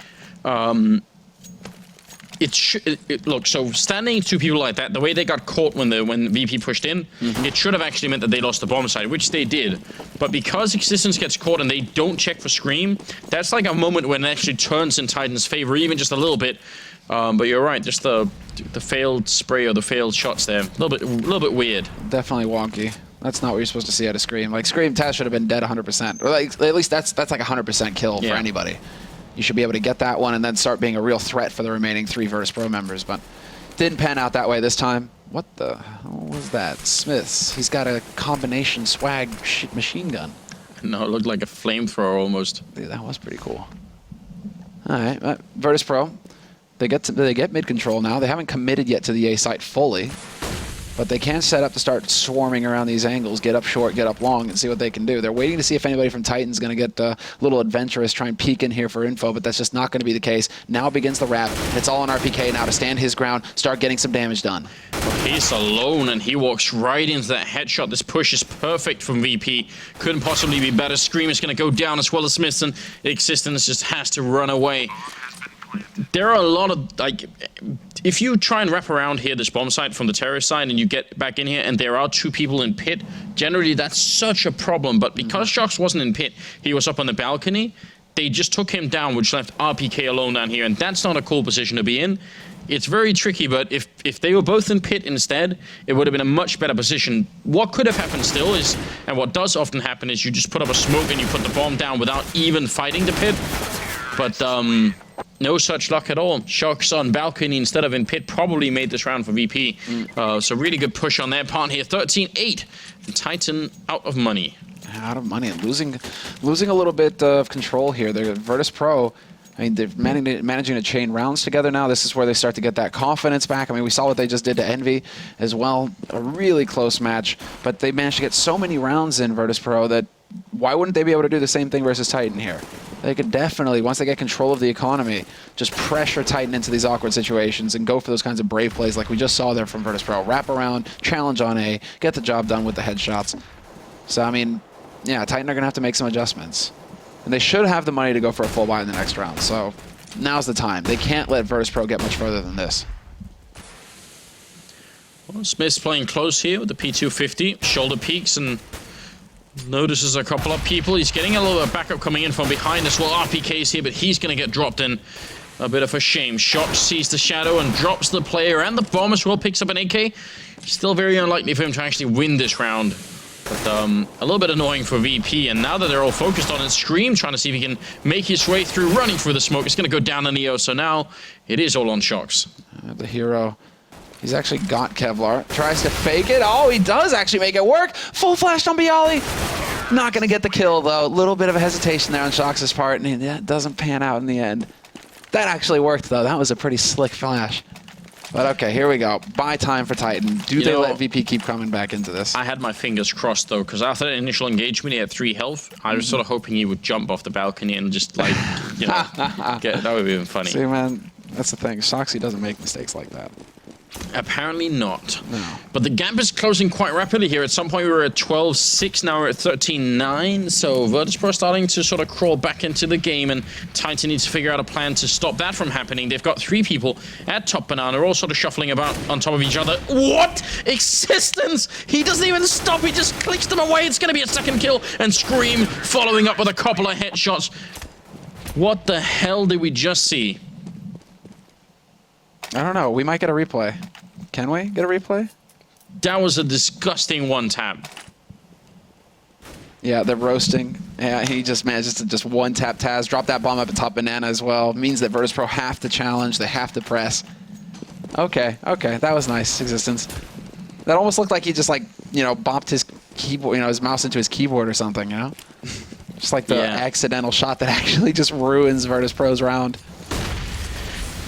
Look, so standing two people like that, the way they got caught when VP pushed in, it should have actually meant that they lost the bomb side, which they did. But because Existence gets caught and they don't check for Scream, that's like a moment when it actually turns in Titan's favor, even just a little bit. But you're right, just the failed spray or the failed shots there, a little bit weird. Definitely wonky. That's not what you're supposed to see out of Scream. Like Scream, Taz should have been dead 100%, or like at least that's like a 100% kill for anybody. You should be able to get that one and then start being a real threat for the remaining 3 Virtus.pro members, but didn't pan out that way this time. What the hell was that? Smiths. He's got a combination swag machine gun. No, it looked like a flamethrower almost. Dude, that was pretty cool. All right, Virtus.pro. They get mid control now. They haven't committed yet to the A site fully, but they can set up to start swarming around these angles, get up short, get up long, and see what they can do. They're waiting to see if anybody from Titan's going to get a little adventurous, try and peek in here for info, but that's just not going to be the case. Now begins the wrap. It's all on RPK now to stand his ground, start getting some damage done. He's alone, and he walks right into that headshot. This push is perfect from VP. Couldn't possibly be better. Scream is going to go down as well as Smiths, and Existence just has to run away. There are a lot of, like, if you try and wrap around here this bomb site from the terrorist side and you get back in here and there are 2 people in pit, generally that's such a problem. But because Shox wasn't in pit, he was up on the balcony, they just took him down, which left RPK alone down here, and that's not a cool position to be in. It's very tricky, but if they were both in pit instead, it would have been a much better position. What could have happened still is, and what does often happen is you just put up a smoke and you put the bomb down without even fighting the pit. But no such luck at all. Shox on balcony instead of in pit probably made this round for VP. So really good push on their part here. 13-8. And Titan out of money. Out of money and losing a little bit of control here. They're Virtus.pro. I mean, they're managing to chain rounds together now. This is where they start to get that confidence back. I mean, we saw what they just did to Envy as well. A really close match, but they managed to get so many rounds in Virtus.pro that why wouldn't they be able to do the same thing versus Titan here? They could definitely, once they get control of the economy, just pressure Titan into these awkward situations and go for those kinds of brave plays like we just saw there from Virtus.pro. Wrap around, challenge on A, get the job done with the headshots. So, I mean, yeah, Titan are going to have to make some adjustments. And they should have the money to go for a full buy in the next round. So now's the time. They can't let Virtus.pro get much further than this. Well, Smith's playing close here with the P250. Shoulder peaks and notices a couple of people. He's getting a little bit of backup coming in from behind as well. RPK's here, but he's going to get dropped in. A bit of a shame. Shock sees the shadow and drops the player, and the bomb as well picks up an AK. Still very unlikely for him to actually win this round. But a little bit annoying for VP, and now that they're all focused on it, Scream trying to see if he can make his way through, running through the smoke. It's going to go down in Neo, so now it is all on Shocks. The hero, he's actually got Kevlar. Tries to fake it. Oh, he does actually make it work. Full flash on Bialy. Not going to get the kill, though. A little bit of a hesitation there on Shocks' part, and that doesn't pan out in the end. That actually worked, though. That was a pretty slick flash. But okay, here we go. Buy time for Titan. Do they let VP keep coming back into this? I had my fingers crossed, though, because after that initial engagement, he had 3 health. I was sort of hoping he would jump off the balcony and just, like, you know, that would be even funny. See, man, that's the thing. Shoxy doesn't make mistakes like that. Apparently not. No. But the gap is closing quite rapidly here. At some point we were at 12-6, now we're at 13-9. So Virtus.pro starting to sort of crawl back into the game, and Titan needs to figure out a plan to stop that from happening. They've got 3 people at top banana, all sort of shuffling about on top of each other. What? Existence! He doesn't even stop, he just clicks them away. It's going to be a second kill, and Scream following up with a couple of headshots. What the hell did we just see? I don't know. We might get a replay. Can we get a replay? That was a disgusting one-tap. Yeah, they're roasting. Yeah, he just manages to just one-tap Taz, drop that bomb up at top banana as well. Means that Virtus.pro have to challenge. They have to press. Okay, okay. That was nice, Existence. That almost looked like he just, like, you know, bopped his keyboard, you know, his mouse into his keyboard or something, you know? Just like the accidental shot that actually just ruins Virtus.pro's round.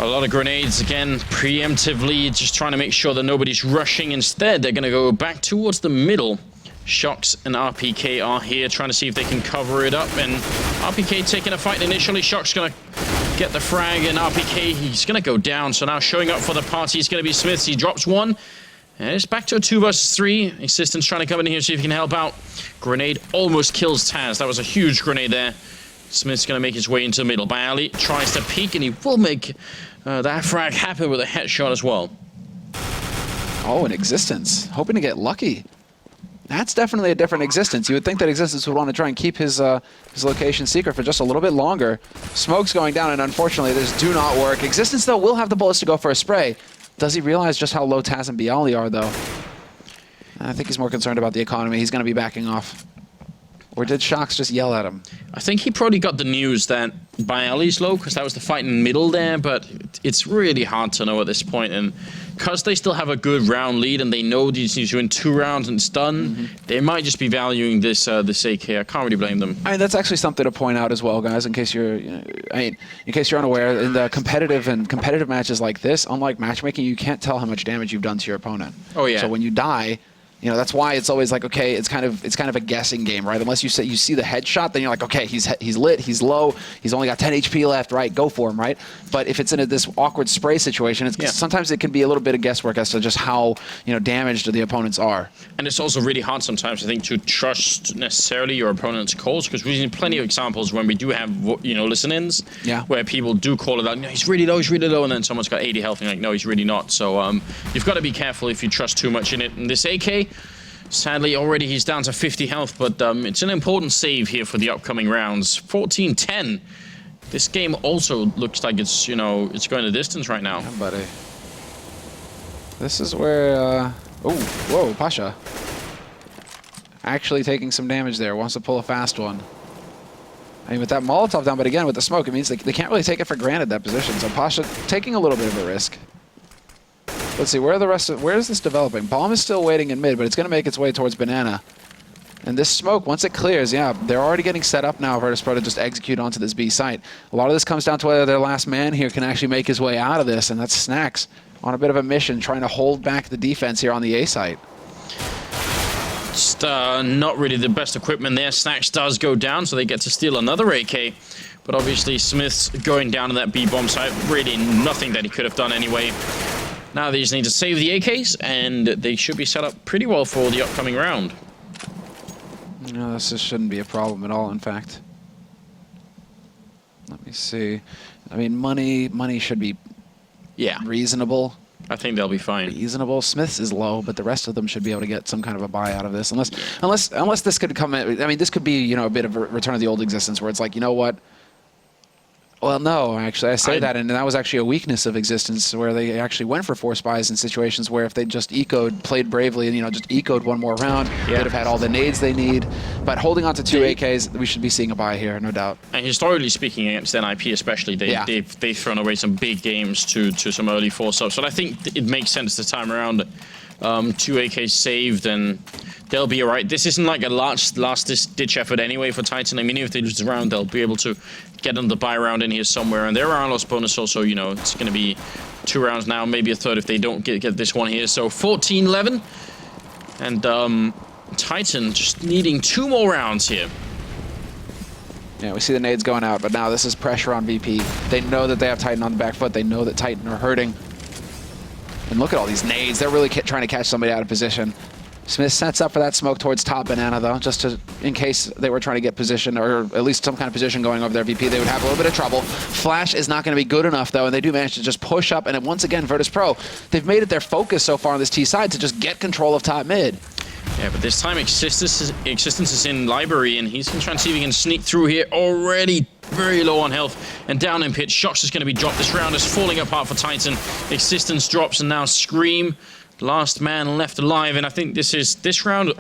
A lot of grenades again, preemptively, just trying to make sure that nobody's rushing. Instead, they're going to go back towards the middle. Shocks and RPK are here, trying to see if they can cover it up. And RPK taking a fight initially. Shocks going to get the frag, and RPK, he's going to go down. So now showing up for the party is going to be Smiths. He drops one. And it's back to a 2 versus 3. Existence trying to come in here, see if he can help out. Grenade almost kills Taz. That was a huge grenade there. Smith's going to make his way into the middle. Bialy tries to peek, and he will make that frag happen with a headshot as well. Oh, an Existence. Hoping to get lucky. That's definitely a different Existence. You would think that Existence would want to try and keep his location secret for just a little bit longer. Smoke's going down, and unfortunately, this do not work. Existence, though, will have the bullets to go for a spray. Does he realize just how low Taz and Bialy are, though? I think he's more concerned about the economy. He's going to be backing off. Or did Shocks just yell at him? I think he probably got the news that Bialy's low, because that was the fight in the middle there, but it's really hard to know at this point. And because they still have a good round lead and they know these need to win 2 rounds and it's done, they might just be valuing this this AK. I can't really blame them. I mean, that's actually something to point out as well, guys, in case you're, in case you're unaware. In the competitive matches like this, unlike matchmaking, you can't tell how much damage you've done to your opponent. Oh yeah. So when you die, you know, that's why it's always like, okay, it's kind of a guessing game, right? Unless you see the headshot, then you're like, okay, he's lit, he's low, he's only got 10 HP left, right? Go for him, right? But if it's in this awkward spray situation, sometimes it can be a little bit of guesswork as to just how, you know, damaged the opponents are. And it's also really hard sometimes, I think, to trust necessarily your opponent's calls, because we've seen plenty of examples when we do have, you know, listen-ins, where people do call it out, no, he's really low, and then someone's got 80 health, and you're like, no, he's really not. So you've got to be careful if you trust too much in it. And this AK, sadly, already he's down to 50 health, but it's an important save here for the upcoming rounds. 14-10. This game also looks like it's, you know, it's going the distance right now. Yeah, buddy. This is where, oh, whoa, Pasha. Actually taking some damage there. Wants to pull a fast one. I mean, with that Molotov down, but again, with the smoke, it means they can't really take it for granted, that position. So Pasha taking a little bit of a risk. Let's see, where is this developing? Bomb is still waiting in mid, but it's going to make its way towards banana. And this smoke, once it clears, yeah, they're already getting set up now, Virtus.pro, to just execute onto this B site. A lot of this comes down to whether their last man here can actually make his way out of this, and that's Snacks on a bit of a mission, trying to hold back the defense here on the A site. Just not really the best equipment there. Snacks does go down, so they get to steal another AK. But obviously, Smith's going down to that B-bomb site. Really nothing that he could have done anyway. Now they just need to save the AKs, and they should be set up pretty well for the upcoming round. No, this just shouldn't be a problem at all, in fact. Let me see. I mean, money should be reasonable. I think they'll be fine. Reasonable. Smith's is low, but the rest of them should be able to get some kind of a buy out of this. Unless this could come in. I mean, this could be, you know, a bit of a return of the old existence where it's like, you know what? Well, no, actually, I say that, and that was actually a weakness of existence where they actually went for 4 spies in situations where if they just played bravely, and, you know, just ecoed one more round, they'd have had all the nades they need. But holding on to 2 AKs, we should be seeing a buy here, no doubt. And historically speaking, against NIP especially, they've thrown away some big games to some early 4 subs. So I think it makes sense this time around. 2 AKs saved, and they'll be alright. This isn't like a last-ditch effort anyway for Titan. I mean, if they lose the round, they'll be able to get on the buy round in here somewhere. And their round loss bonus also, you know, it's going to be 2 rounds now, maybe a third if they don't get this one here. So 14-11. And Titan just needing 2 more rounds here. Yeah, we see the nades going out, but now this is pressure on VP. They know that they have Titan on the back foot. They know that Titan are hurting. And look at all these nades. They're really trying to catch somebody out of position. Smith sets up for that smoke towards top banana, though, just in case they were trying to get position, or at least some kind of position going over their VP. They would have a little bit of trouble. Flash is not going to be good enough, though, and they do manage to just push up. And once again, Virtus.pro, they've made it their focus so far on this T side to just get control of top mid. Yeah, but this time Existence is in library, and he's going to try and see if he can sneak through here. Already very low on health and down in pit. Shox is going to be dropped. This round is falling apart for Titan. Existence drops, and now Scream, last man left alive. And I think this round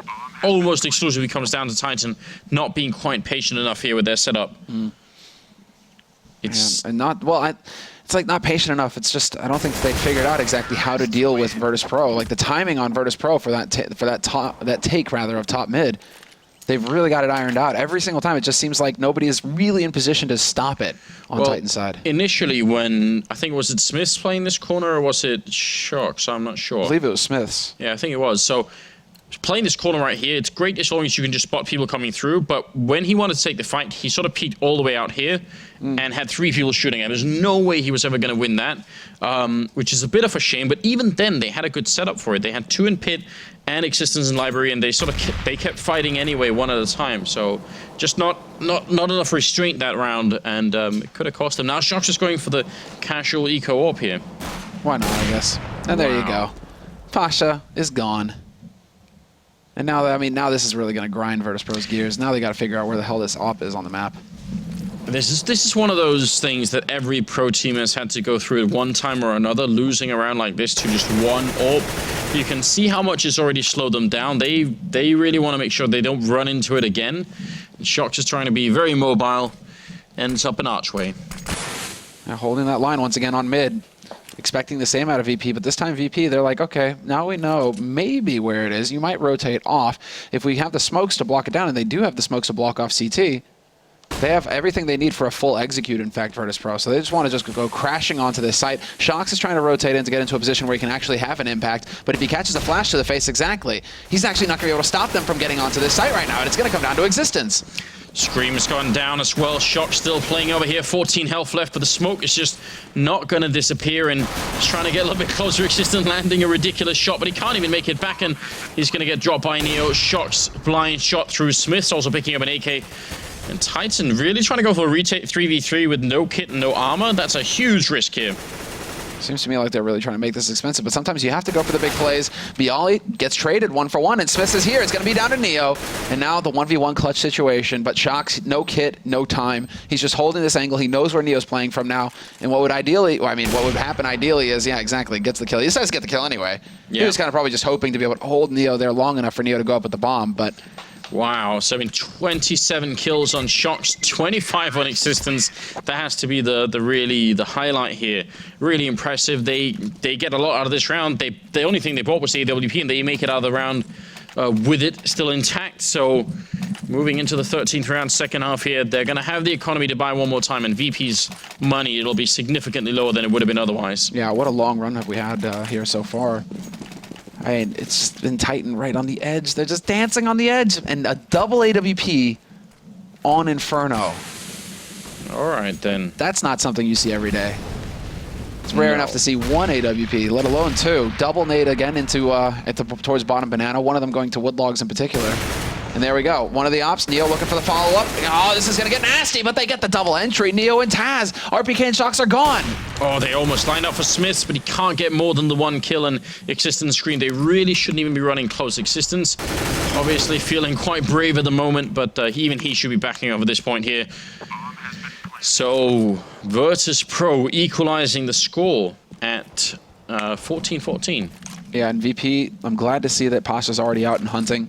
almost exclusively comes down to Titan not being quite patient enough here with their setup. It's like not patient enough. It's just I don't think they figured out exactly how to deal with Virtus.pro. Like the timing on Virtus.pro for that take of top mid, they've really got it ironed out. Every single time, it just seems like nobody is really in position to stop it on Titan's side. Initially, when I think was it Smiths playing this corner or was it Shox? I'm not sure. I believe it was Smiths. Yeah, I think it was. So playing this corner right here, it's great as long as you can just spot people coming through, but when he wanted to take the fight, he sort of peeked all the way out here and had 3 people shooting at him. There's no way he was ever going to win that, which is a bit of a shame, but even then, they had a good setup for it. They had 2 in pit and Existence in library, and they kept fighting anyway, one at a time, so just not enough restraint that round, and it could have cost them. Now Shox is going for the casual eco-op here. Why not, I guess. And there you go. Pasha is gone. And now, I mean, now this is really going to grind Virtus.pro's gears. Now they got to figure out where the hell this op is on the map. This is one of those things that every pro team has had to go through at one time or another, losing around like this to just one AWP. You can see how much it's already slowed them down. They really want to make sure they don't run into it again. Shox is trying to be very mobile, ends up an archway. Now holding that line once again on mid. Expecting the same out of VP, but this time VP, they're like, okay, now we know maybe where it is. You might rotate off. If we have the smokes to block it down, and they do have the smokes to block off CT, they have everything they need for a full execute, in fact, Virtus.pro. So they just want to just go crashing onto this site. Shox is trying to rotate in to get into a position where he can actually have an impact, but if he catches a flash to the face exactly, he's actually not going to be able to stop them from getting onto this site right now, and it's going to come down to Existence. Scream has gone down as well. Shox still playing over here. 14 health left, but the smoke is just not going to disappear, and he's trying to get a little bit closer. Existence landing a ridiculous shot, but he can't even make it back, and he's going to get dropped by Neo. Shox blind shot through Smiths, also picking up an AK. And Titan really trying to go for a retake 3v3 with no kit and no armor. That's a huge risk here. Seems to me like they're really trying to make this expensive, but sometimes you have to go for the big plays. Bialy gets traded 1-for-1, and Smiths is here. It's going to be down to Neo. And now the 1v1 clutch situation, but Shox, no kit, no time. He's just holding this angle. He knows where Neo's playing from now. And what would ideally, well, I mean, what would happen ideally is, yeah, exactly, gets the kill. He decides to get the kill anyway. Yeah. He was kind of probably just hoping to be able to hold Neo there long enough for Neo to go up with the bomb, but... Wow, so I mean 27 kills on Shox, 25 on Existence. That has to be the highlight here. Really impressive. They get a lot out of this round. The only thing they bought was the AWP, and they make it out of the round with it still intact. So moving into the 13th round, second half here, they're going to have the economy to buy one more time, and VP's money, it'll be significantly lower than it would have been otherwise. Yeah, what a long run have we had here so far. I mean, it's been Titan right on the edge. They're just dancing on the edge. And a double AWP on Inferno. All right, then. That's not something you see every day. It's rare enough to see 1 AWP, let alone 2. Double nade again into towards bottom banana, one of them going to Woodlogs in particular. And there we go. One of the ops, Neo looking for the follow-up. Oh, this is going to get nasty, but they get the double entry. Neo and Taz. RPK and Shocks are gone. Oh, they almost lined up for Smiths, but he can't get more than the one kill, and Existence screen. They really shouldn't even be running close. Existence, obviously feeling quite brave at the moment, but even he should be backing up at this point here. So, Virtus.pro equalizing the score at 14-14. Yeah, and VP, I'm glad to see that Pasha's already out and hunting.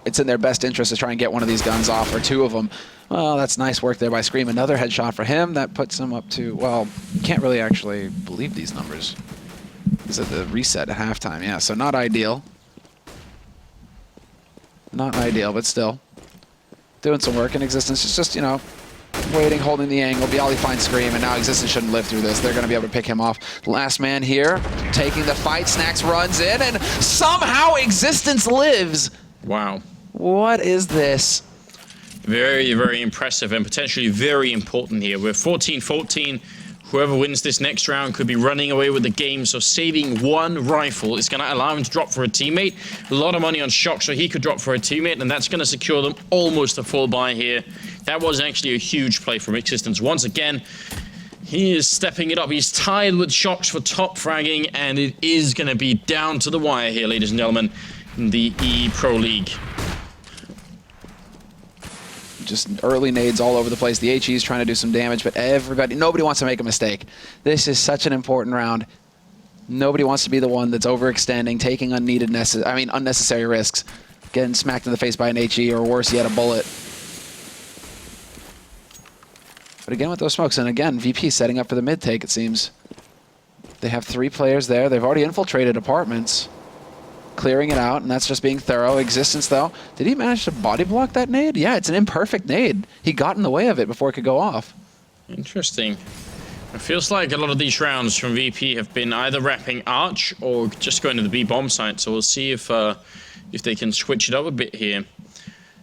It's in their best interest to try and get one of these guns off, or two of them. Well, that's nice work there by Scream. Another headshot for him. That puts him up to, well, you can't really actually believe these numbers. Is it the reset at halftime? Yeah, so not ideal. Not ideal, but still. Doing some work in Existence. It's just, you know, waiting, holding the angle. Bialy finds Scream, and now Existence shouldn't live through this. They're going to be able to pick him off. Last man here, taking the fight. Snacks runs in, and somehow Existence lives. Wow. What is this? Very, very impressive and potentially very important here. We're 14-14. Whoever wins this next round could be running away with the game, so saving one rifle is going to allow him to drop for a teammate. A lot of money on Shock, so he could drop for a teammate, and that's going to secure them almost a full buy here. That was actually a huge play from Existence. Once again, he is stepping it up. He's tied with Shocks for top fragging, and it is going to be down to the wire here, ladies and gentlemen, in the E-Pro League. Just early nades all over the place. The HE is trying to do some damage, but nobody wants to make a mistake. This is such an important round. Nobody wants to be the one that's overextending, taking unnecessary risks, getting smacked in the face by an HE, or worse yet, a bullet. But again with those smokes, and again, VP setting up for the mid take, it seems. They have 3 players there. They've already infiltrated apartments, clearing it out, and that's just being thorough. Existence, though, did he manage to body block that nade? Yeah, it's an imperfect nade. He got in the way of it before it could go off. Interesting. It feels like a lot of these rounds from VP have been either wrapping Arch or just going to the B bomb site, so we'll see if they can switch it up a bit here.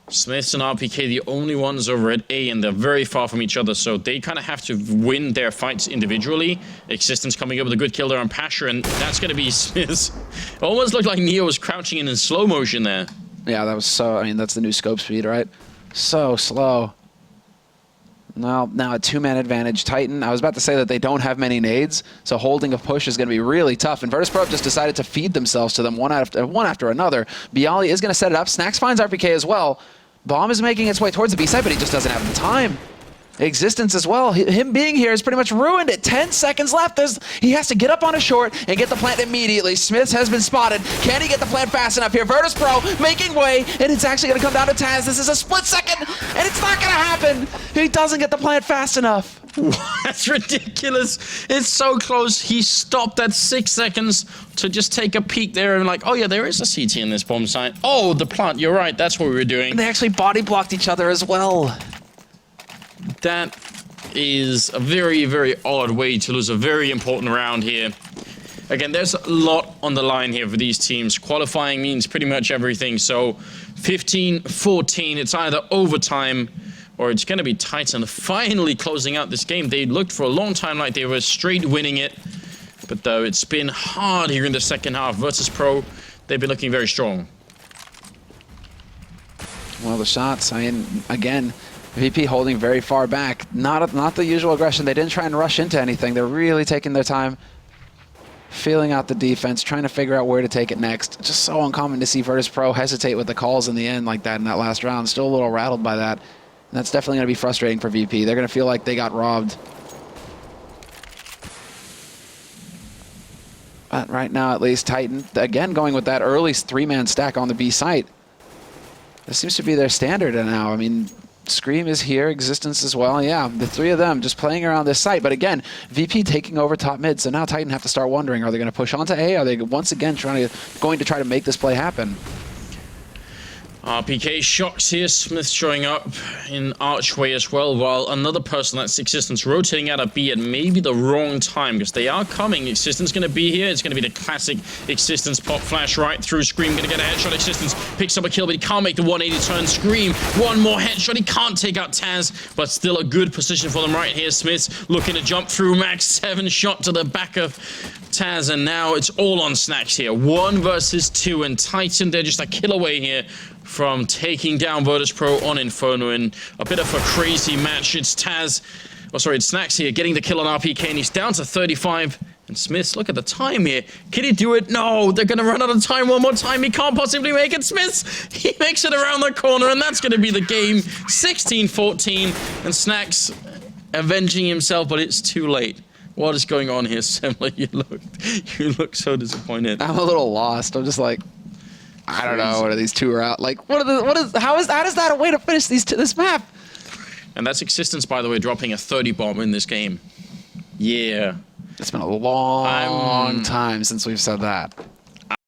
Smiths and RPK, the only ones over at A, and they're very far from each other, so they kind of have to win their fights individually. Existence coming up with a good kill there on Pasha, and that's going to be Smiths. Almost looked like Neo was crouching in slow motion there. Yeah, that was so, that's the new scope speed, right? So slow. Now a 2-man advantage. Titan, I was about to say that they don't have many nades, so holding a push is going to be really tough. And Virtus.pro just decided to feed themselves to them one after another. Bialy is going to set it up. Snacks finds RPK as well. Bomb is making its way towards the B side, but he just doesn't have the time. Existence as well. Him being here has pretty much ruined it. 10 seconds left. He has to get up on a short and get the plant immediately. Smiths has been spotted. Can he get the plant fast enough here? Virtus.pro making way, and it's actually going to come down to Taz. This is a split second, and it's not going to happen. He doesn't get the plant fast enough. That's ridiculous. It's so close. He stopped at 6 seconds to just take a peek there and like, oh yeah, there is a CT in this bomb site. Oh, the plant, you're right. That's what we were doing. And they actually body blocked each other as well. That is a very, very odd way to lose a very important round here. Again, there's a lot on the line here for these teams. Qualifying means pretty much everything. So 15-14, it's either overtime or it's going to be Titan finally closing out this game. They looked for a long time like they were straight winning it. But though it's been hard here in the second half. Virtus.pro, they've been looking very strong. Well, the shots, again, VP holding very far back. Not the usual aggression. They didn't try and rush into anything. They're really taking their time, feeling out the defense, trying to figure out where to take it next. Just so uncommon to see Virtus.pro hesitate with the calls in the end like that in that last round. Still a little rattled by that. And that's definitely going to be frustrating for VP. They're going to feel like they got robbed. But right now, at least, Titan, again, going with that early 3-man stack on the B site. This seems to be their standard now. Scream is here, Existence as well. Yeah, the 3 of them just playing around this site. But again, VP taking over top mid, so now Titan have to start wondering, are they going to push onto A? Are they once again going to try to make this play happen? RPK Shocks here, Smith showing up in Archway as well, while another person, that's Existence, rotating out of B at maybe the wrong time, because they are coming. Existence going to be here. It's going to be the classic Existence pop flash right through. Scream going to get a headshot. Existence picks up a kill, but he can't make the 180 turn. Scream, one more headshot. He can't take out Taz, but still a good position for them right here. Smith's looking to jump through. Max 7 shot to the back of Taz, and now it's all on Snacks here. 1 versus 2, and Titan, they're just a kill away here from taking down Virtus.pro on Inferno in a bit of a crazy match. It's Taz, it's Snacks here getting the kill on RPK, and he's down to 35. And Smiths, look at the time here. Can he do it? No, they're going to run out of time one more time. He can't possibly make it. Smiths, he makes it around the corner, and that's going to be the game. 16-14, and Snacks avenging himself, but it's too late. What is going on here, Semler? You look so disappointed. I'm a little lost. I'm just like, I don't know. What are these two are out? Like, how is that a way to finish this map? And that's Existence, by the way, dropping a 30 bomb in this game. Yeah. It's been a long time since we've said that.